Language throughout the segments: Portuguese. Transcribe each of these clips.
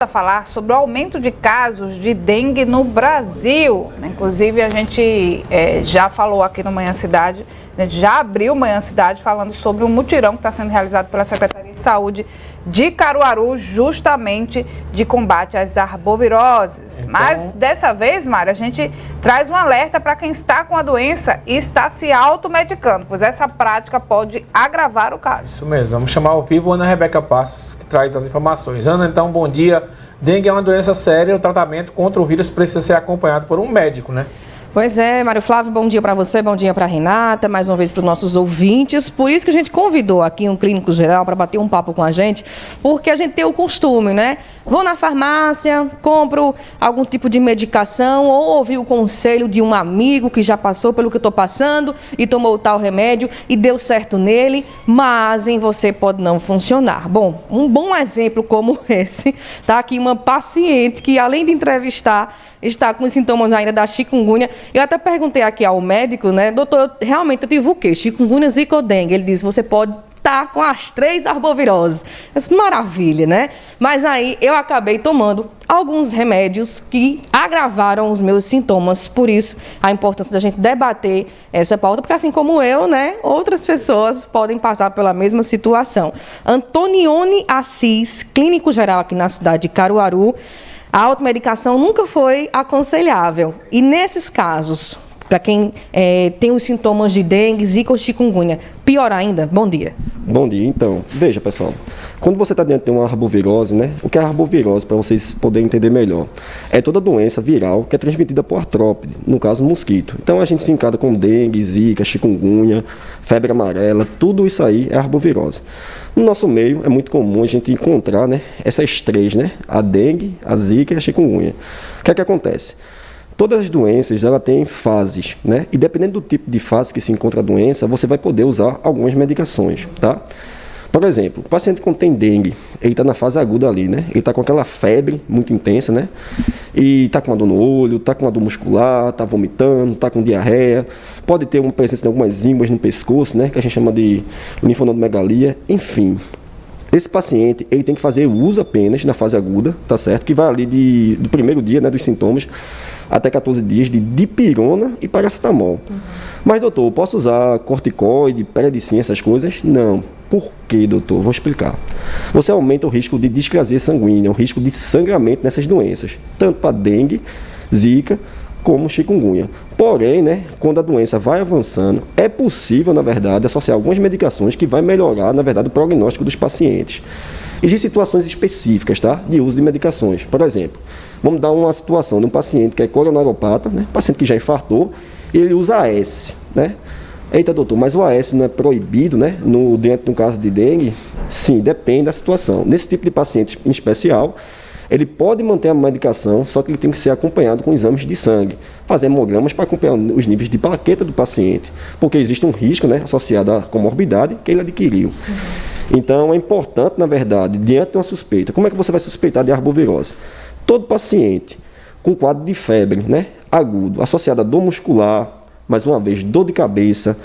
A falar sobre o aumento de casos de dengue no Brasil. Inclusive, a gente já falou aqui no Manhã Cidade, a gente já abriu o Manhã Cidade falando sobre um mutirão que está sendo realizado pela Secretaria de Saúde de Caruaru, justamente de combate às arboviroses. Então... Mas dessa vez, Mário, a gente traz um alerta para quem está com a doença e está se automedicando, pois essa prática pode agravar o caso. Isso mesmo, vamos chamar ao vivo a Ana Rebeca Passos, que traz as informações. Ana, então, bom dia. Dengue é uma doença séria, o tratamento contra o vírus precisa ser acompanhado por um médico, né? Pois é, Mário Flávio, bom dia para você, bom dia para a Renata, mais uma vez para os nossos ouvintes. Por isso que a gente convidou aqui um clínico geral para bater um papo com a gente, porque a gente tem o costume, né? Vou na farmácia, compro algum tipo de medicação ou ouvi o conselho de um amigo que já passou pelo que eu estou passando e tomou tal remédio e deu certo nele, mas em você pode não funcionar. Bom, um bom exemplo como esse, tá aqui uma paciente que, além de entrevistar, está com os sintomas ainda da chikungunya. Eu até perguntei aqui ao médico, né, doutor, realmente eu tive o quê? Chikungunya, zika ou dengue? Ele disse, você pode estar com as 3 arboviroses. Isso, maravilha, né? Mas aí eu acabei tomando alguns remédios que agravaram os meus sintomas. Por isso, a importância da gente debater essa pauta, porque assim como eu, né, outras pessoas podem passar pela mesma situação. Antonione Assis, clínico geral aqui na cidade de Caruaru. A automedicação nunca foi aconselhável. E nesses casos, para quem tem os sintomas de dengue, zika ou chikungunya, pior ainda, bom dia. Bom dia, então. Veja, pessoal, quando você está dentro de uma arbovirose, né? O que é a arbovirose, para vocês poderem entender melhor? É toda doença viral que é transmitida por artrópode, no caso, mosquito. Então, a gente se encara com dengue, zika, chikungunya, febre amarela, tudo isso aí é arbovirose. No nosso meio, é muito comum a gente encontrar, né, essas 3, né? A dengue, a zika e a chikungunya. O que é que acontece? Todas as doenças, ela tem fases, né? E dependendo do tipo de fase que se encontra a doença, você vai poder usar algumas medicações, tá? Por exemplo, o paciente que tem dengue, ele está na fase aguda ali, né? Ele está com aquela febre muito intensa, né? E está com uma dor no olho, está com uma dor muscular, está vomitando, está com diarreia. Pode ter uma presença de algumas íngua no pescoço, né? Que a gente chama de linfonodomegalia. Enfim, esse paciente, ele tem que fazer uso apenas na fase aguda, tá certo? Que vai ali do primeiro dia, né, dos sintomas, até 14 dias de dipirona e paracetamol. Mas, doutor, eu posso usar corticoide, predicina, essas coisas? Não. Por quê, doutor? Vou explicar. Você aumenta o risco de discrasia sanguínea, o risco de sangramento nessas doenças, tanto para dengue, zika, como chikungunya. Porém, né, quando a doença vai avançando, é possível, na verdade, associar algumas medicações que vai melhorar, na verdade, o prognóstico dos pacientes. Existem situações específicas, tá, de uso de medicações. Por exemplo, vamos dar uma situação de um paciente que é coronariopata, né, paciente que já infartou, e ele usa AS, né? Eita, doutor, mas o AS não é proibido, né, dentro de um caso de dengue? Sim, depende da situação. Nesse tipo de paciente em especial, ele pode manter a medicação, só que ele tem que ser acompanhado com exames de sangue, fazer hemogramas para acompanhar os níveis de plaqueta do paciente, porque existe um risco, né, associado à comorbidade que ele adquiriu. Então, é importante, na verdade, diante de uma suspeita, como é que você vai suspeitar de arbovirose? Todo paciente com quadro de febre, né, agudo, associado a dor muscular, mais uma vez, dor de cabeça,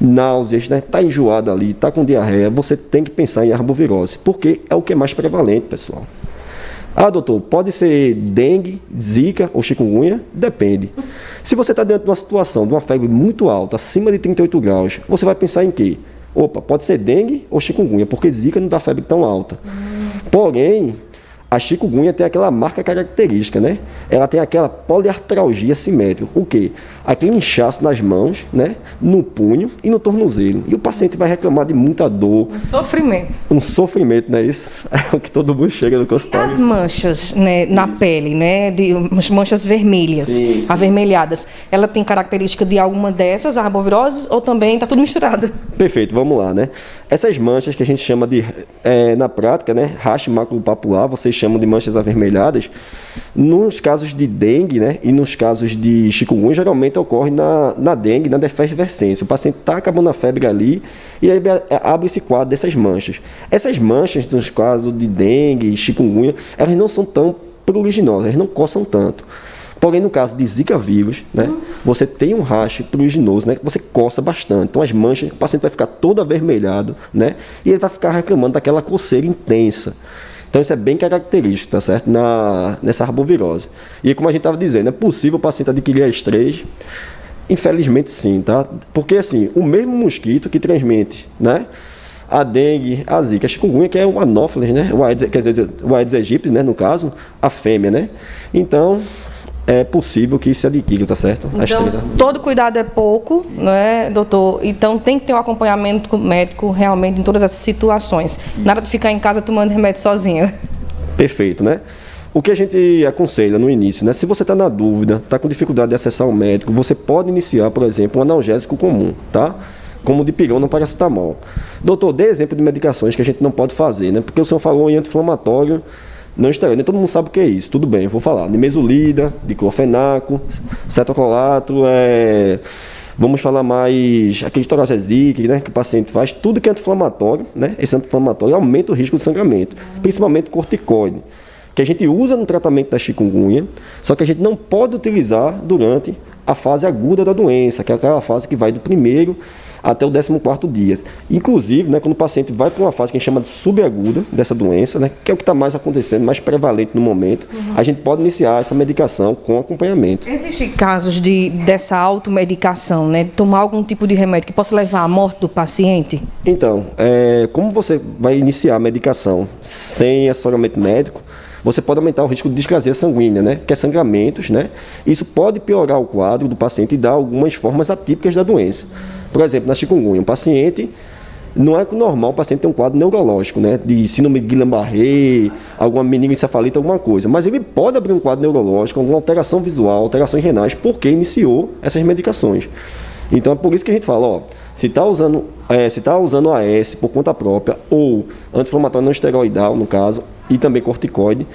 náuseas, né, tá enjoado ali, tá com diarreia, você tem que pensar em arbovirose, porque é o que é mais prevalente, pessoal. Ah, doutor, pode ser dengue, zika ou chikungunya? Depende. Se você está dentro de uma situação de uma febre muito alta, acima de 38 graus, você vai pensar em quê? Opa, pode ser dengue ou chikungunya, porque zika não dá febre tão alta. Porém, a chikungunya tem aquela marca característica, né? Ela tem aquela poliartralgia simétrica. O quê? Aquele inchaço nas mãos, né? No punho e no tornozelo. E o paciente vai reclamar de muita dor. Um sofrimento. Um sofrimento, não é isso? É o que todo mundo chega no consultório. As manchas, né, na pele, né? De manchas vermelhas, sim. Avermelhadas. Ela tem característica de alguma dessas arboviroses ou também está tudo misturado? Perfeito, vamos lá, né? Essas manchas que a gente chama de, na prática, né? Rache maculopapular, vocês chamam de manchas avermelhadas. Nos casos de dengue, né, e nos casos de chikungunya, geralmente ocorre na dengue, na defervescência. O paciente está acabando a febre ali e aí abre esse quadro dessas manchas. Essas manchas, nos casos de dengue e chikungunya, elas não são tão pruriginosas, elas não coçam tanto. Porém, no caso de Zika vírus, né, você tem um rache pruriginoso, né, que você coça bastante. Então, as manchas, o paciente vai ficar todo avermelhado, né, e ele vai ficar reclamando daquela coceira intensa. Então isso é bem característico, tá certo? Nessa arbovirose. E como a gente estava dizendo, é possível o paciente adquirir as 3? Infelizmente sim, tá? Porque assim, o mesmo mosquito que transmite, né? A dengue, a zika, a chikungunya, que é o anófeles, né? Quer dizer, o Aedes aegypti, né? No caso, a fêmea, né? Então, é possível que se adquira, tá certo? Então, todo cuidado é pouco, né, doutor? Então, tem que ter um acompanhamento médico realmente em todas essas situações. Nada de ficar em casa tomando remédio sozinho. Perfeito, né? O que a gente aconselha no início, né? Se você está na dúvida, está com dificuldade de acessar um médico, você pode iniciar, por exemplo, um analgésico comum, tá? Como o dipirona ou paracetamol. Doutor, dê exemplo de medicações que a gente não pode fazer, né? Porque o senhor falou em anti-inflamatório não esteroide, todo mundo sabe o que é isso. Tudo bem, eu vou falar. Nimesulida, diclofenaco, cetocolato, vamos falar mais aquele toracesic, né? Que o paciente faz. Tudo que é anti-inflamatório, né? Esse anti-inflamatório aumenta o risco de sangramento, principalmente corticoide, que a gente usa no tratamento da chikungunya, só que a gente não pode utilizar durante a fase aguda da doença, que é aquela fase que vai do primeiro até o 14º dia. Inclusive, né, quando o paciente vai para uma fase que a gente chama de subaguda dessa doença, né, que é o que está mais acontecendo, mais prevalente no momento, a gente pode iniciar essa medicação com acompanhamento. Existem casos dessa automedicação, né, de tomar algum tipo de remédio que possa levar à morte do paciente? Então, como você vai iniciar a medicação sem assessoramento médico, você pode aumentar o risco de displasia sanguínea, né? Que é sangramentos, né? Isso pode piorar o quadro do paciente e dar algumas formas atípicas da doença. Por exemplo, na chikungunya, um paciente, não é normal o paciente ter um quadro neurológico, né? De síndrome de Guillain-Barré, alguma meningoencefalite, alguma coisa. Mas ele pode abrir um quadro neurológico, alguma alteração visual, alterações renais, porque iniciou essas medicações. Então é por isso que a gente fala, ó, se está usando AS por conta própria ou anti-inflamatório não esteroidal, no caso, e também corticoide,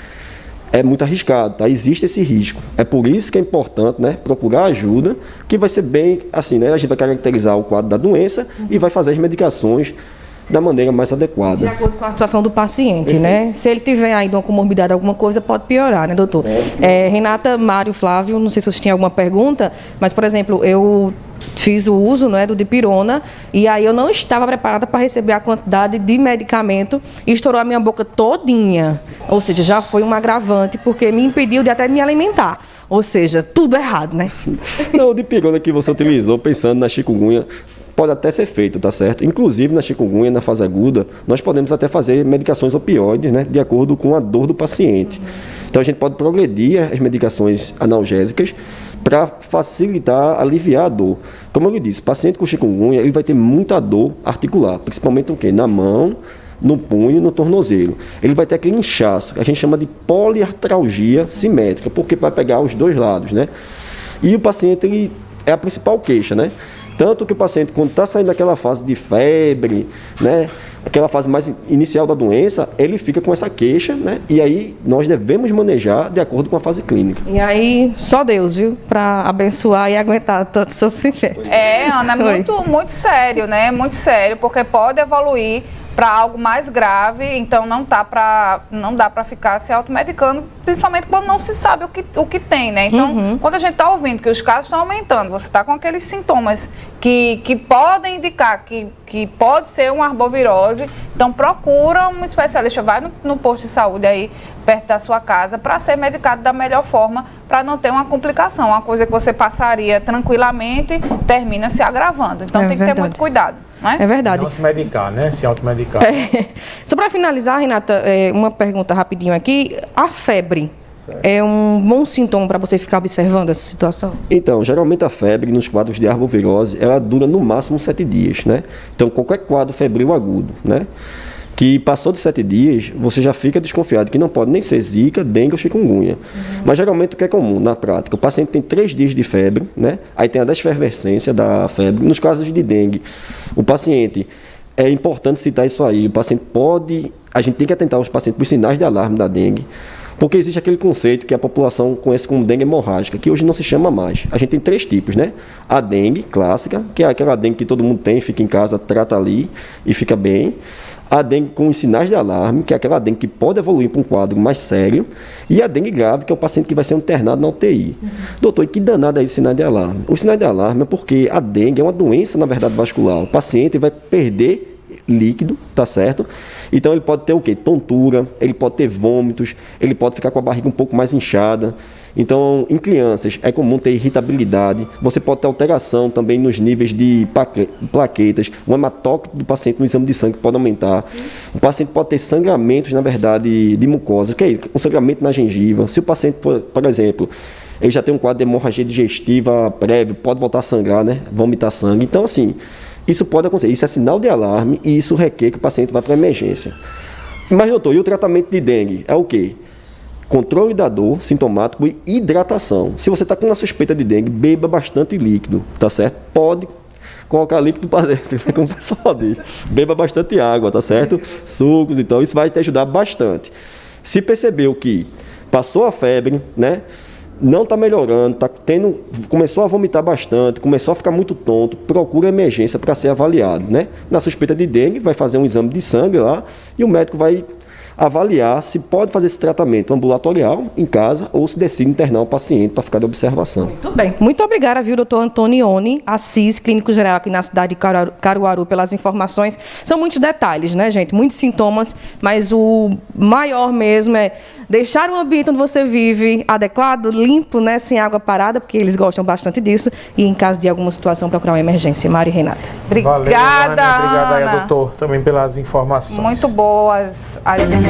é muito arriscado, tá? Existe esse risco. É por isso que é importante, né, procurar ajuda, que vai ser bem assim, né? A gente vai caracterizar o quadro da doença e vai fazer as medicações da maneira mais adequada. De acordo com a situação do paciente, né? Se ele tiver ainda uma comorbidade, alguma coisa, pode piorar, né, doutor? Renata, Mário, Flávio, não sei se vocês têm alguma pergunta, mas, por exemplo, eu fiz o uso, né, do dipirona e aí eu não estava preparada para receber a quantidade de medicamento e estourou a minha boca todinha. Ou seja, já foi um agravante porque me impediu de até me alimentar. Ou seja, tudo errado, né? Não, o dipirona que você utilizou pensando na chikungunya pode até ser feito, tá certo? Inclusive na chikungunya, na fase aguda, nós podemos até fazer medicações opioides, né, de acordo com a dor do paciente. Então a gente pode progredir as medicações analgésicas para facilitar, aliviar a dor. Como eu lhe disse, o paciente com chikungunya, ele vai ter muita dor articular, principalmente o quê? Na mão, no punho, no tornozelo. Ele vai ter aquele inchaço, que a gente chama de poliartralgia simétrica, porque vai pegar os dois lados, né? E o paciente, ele é a principal queixa, né? Tanto que o paciente, quando está saindo daquela fase de febre, né, aquela fase mais inicial da doença, ele fica com essa queixa, né, e aí nós devemos manejar de acordo com a fase clínica. E aí, só Deus, viu, para abençoar e aguentar tanto sofrimento. Ana, é muito sério, né? Muito sério, porque pode evoluir para algo mais grave, então não dá para ficar se automedicando, principalmente quando não se sabe o que tem, né? Então, quando a gente está ouvindo que os casos estão aumentando, você está com aqueles sintomas que podem indicar que pode ser uma arbovirose, então procura um especialista, vai no posto de saúde aí perto da sua casa para ser medicado da melhor forma, para não ter uma complicação, uma coisa que você passaria tranquilamente, termina se agravando. Então tem que ter muito cuidado. É verdade. Não se medicar, né? Se automedicar. Só para finalizar, Renata, uma pergunta rapidinho aqui. A febre é um bom sintoma para você ficar observando essa situação? Então, geralmente a febre nos quadros de arbovirose, ela dura no máximo 7 dias, né? Então, qualquer quadro febril agudo, né, que passou de 7 dias, você já fica desconfiado que não pode nem ser zika, dengue ou chikungunya. Mas geralmente o que é comum na prática? O paciente tem 3 dias de febre, né? Aí tem a desfervescência da febre. Nos casos de dengue, o paciente, é importante citar isso aí, a gente tem que atentar os pacientes para os sinais de alarme da dengue, porque existe aquele conceito que a população conhece como dengue hemorrágica, que hoje não se chama mais. A gente tem 3 tipos, né? A dengue clássica, que é aquela dengue que todo mundo tem, fica em casa, trata ali e fica bem. A dengue com os sinais de alarme, que é aquela dengue que pode evoluir para um quadro mais sério. E a dengue grave, que é o paciente que vai ser internado na UTI. Doutor, e que danado é esse sinal de alarme? O sinal de alarme é porque a dengue é uma doença, na verdade, vascular. O paciente vai perder líquido, tá certo? Então ele pode ter o quê? Tontura, ele pode ter vômitos, ele pode ficar com a barriga um pouco mais inchada. Então, em crianças, é comum ter irritabilidade, você pode ter alteração também nos níveis de plaquetas, o hematócrito do paciente no exame de sangue pode aumentar, o paciente pode ter sangramentos, na verdade, de mucosa, que é um sangramento na gengiva. Se o paciente, por exemplo, ele já tem um quadro de hemorragia digestiva prévio, pode voltar a sangrar, né? Vomitar sangue. Então, assim, isso pode acontecer. Isso é sinal de alarme e isso requer que o paciente vá para a emergência. Mas, doutor, e o tratamento de dengue? É o quê? Controle da dor sintomático e hidratação. Se você está com uma suspeita de dengue, beba bastante líquido, tá certo? Pode colocar líquido para dentro, como o pessoal diz. Beba bastante água, tá certo? Sucos e tal, isso vai te ajudar bastante. Se percebeu que passou a febre, né? Não está melhorando, começou a vomitar bastante, começou a ficar muito tonto, procura emergência para ser avaliado, né? Na suspeita de dengue, vai fazer um exame de sangue lá e o médico vai avaliar se pode fazer esse tratamento ambulatorial em casa ou se decide internar o paciente para ficar de observação. Muito bem. Muito obrigada, viu, doutor Antonioni Assis, clínico geral aqui na cidade de Caruaru, pelas informações. São muitos detalhes, né, gente? Muitos sintomas, mas o maior mesmo é deixar o ambiente onde você vive adequado, limpo, né, sem água parada, porque eles gostam bastante disso, e em caso de alguma situação procurar uma emergência. Mari e Renata. Obrigada, Valeu, Ana. Obrigada aí, Ana. doutor, também pelas informações. Muito boas as